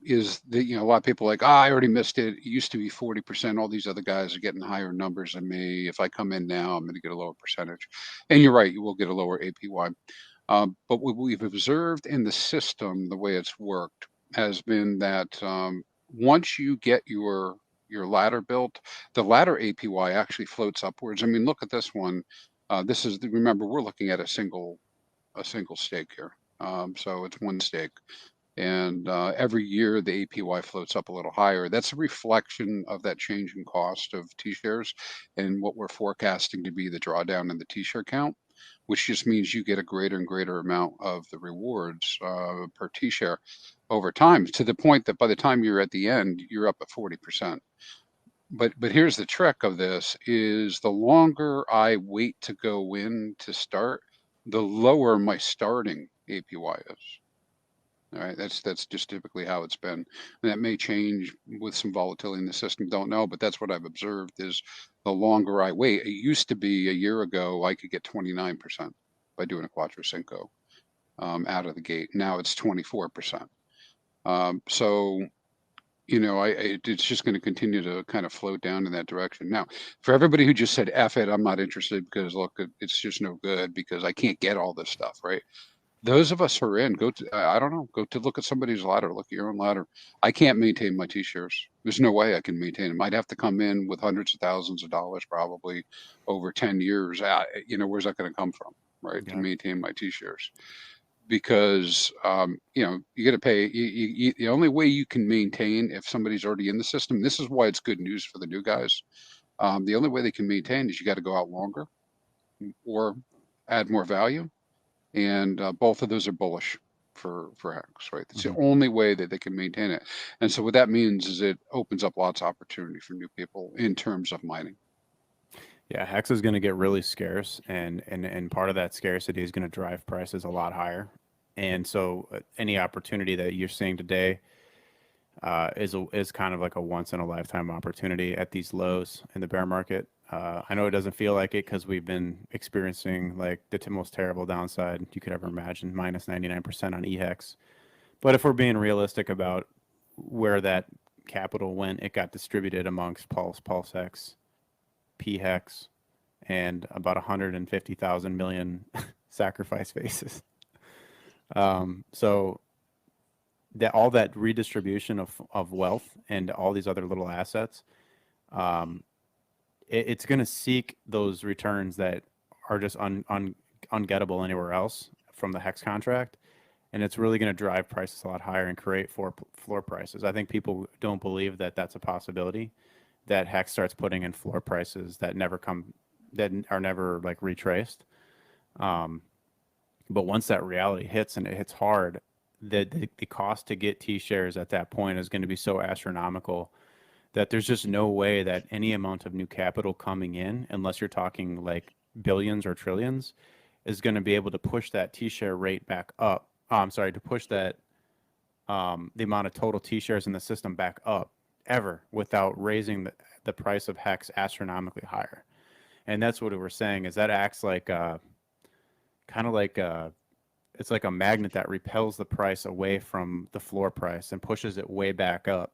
is that, a lot of people are like, I already missed it. It used to be 40%. All these other guys are getting higher numbers than me. If I come in now, I'm going to get a lower percentage. And you're right, you will get a lower APY. But what we've observed in the system, the way it's worked, has been that once you get your ladder built, the ladder APY actually floats upwards. I mean, look at this one. Remember, we're looking at a single stake here. So it's one stake. And every year the APY floats up a little higher. That's a reflection of that change in cost of T-shares and what we're forecasting to be the drawdown in the T-share count, which just means you get a greater and greater amount of the rewards per T-share over time, to the point that by the time you're at the end, you're up at 40%. But here's the trick of this is the longer I wait to go in to start, the lower my starting APY is. All right, that's just typically how it's been. And that may change with some volatility in the system, don't know, but that's what I've observed is the longer I wait. It used to be a year ago, I could get 29% by doing a Quattro Cinco out of the gate. Now it's 24%. So, it's just going to continue to kind of float down in that direction. Now, for everybody who just said, F it, I'm not interested because look, it's just no good because I can't get all this stuff, right? Those of us who are in, I don't know, go to look at somebody's ladder, look at your own ladder. I can't maintain my T-shares. There's no way I can maintain them. I'd have to come in with hundreds of thousands of dollars probably over 10 years. Where's that going to come from, right, to maintain my T-shares? Because, you got to pay. The only way you can maintain if somebody's already in the system, this is why it's good news for the new guys. The only way they can maintain is you got to go out longer or add more value. And both of those are bullish for HEX, right? That's the only way that they can maintain it. And so what that means is it opens up lots of opportunity for new people in terms of mining. Yeah, HEX is going to get really scarce, and part of that scarcity is going to drive prices a lot higher. And so any opportunity that you're seeing today is kind of like a once in a lifetime opportunity at these lows in the bear market. I know it doesn't feel like it because we've been experiencing like the most terrible downside you could ever imagine, minus 99% on HEX. But if we're being realistic about where that capital went, it got distributed amongst PulseX, PHEX, and about 150,000 million sacrifice faces. So that all that redistribution of wealth and all these other little assets, it's going to seek those returns that are just ungettable anywhere else from the HEX contract. And it's really going to drive prices a lot higher and create floor prices. I think people don't believe that that's a possibility, that HEX starts putting in floor prices that are never like retraced. But once that reality hits, and it hits hard, the cost to get T-shares at that point is going to be so astronomical that there's just no way that any amount of new capital coming in, unless you're talking like billions or trillions, is going to be able to push that T-share rate back up. To push that the amount of total T-shares in the system back up ever without raising the price of HEX astronomically higher. And that's what we're saying is that acts like it's like a magnet that repels the price away from the floor price and pushes it way back up.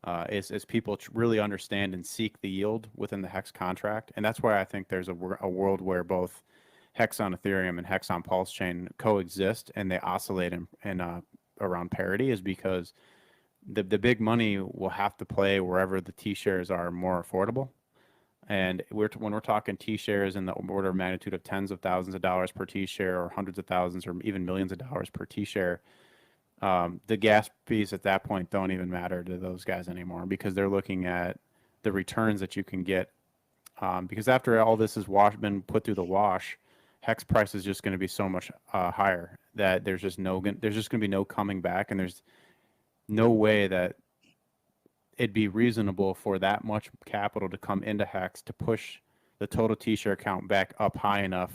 As people really understand and seek the yield within the HEX contract. And that's why I think there's a world where both HEX on Ethereum and HEX on Pulse Chain coexist and they oscillate in around parity, is because the big money will have to play wherever the T-shares are more affordable. And when we're talking T-shares in the order of magnitude of tens of thousands of dollars per T-share, or hundreds of thousands, or even millions of dollars per T-share, the gas fees at that point don't even matter to those guys anymore, because they're looking at the returns that you can get. Because after all this has been put through the wash, HEX price is just going to be so much higher that there's just going to be no coming back, and there's no way that it'd be reasonable for that much capital to come into HEX to push the total T-share count back up high enough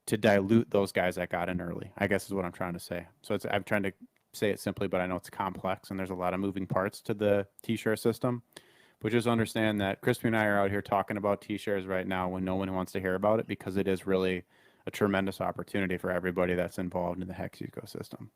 to dilute those guys that got in early, I guess is what I'm trying to say. So I'm trying to say it simply, but I know it's complex and there's a lot of moving parts to the T-share system. But just understand that Chrispy and I are out here talking about T-shares right now when no one wants to hear about it, because it is really a tremendous opportunity for everybody that's involved in the HEX ecosystem.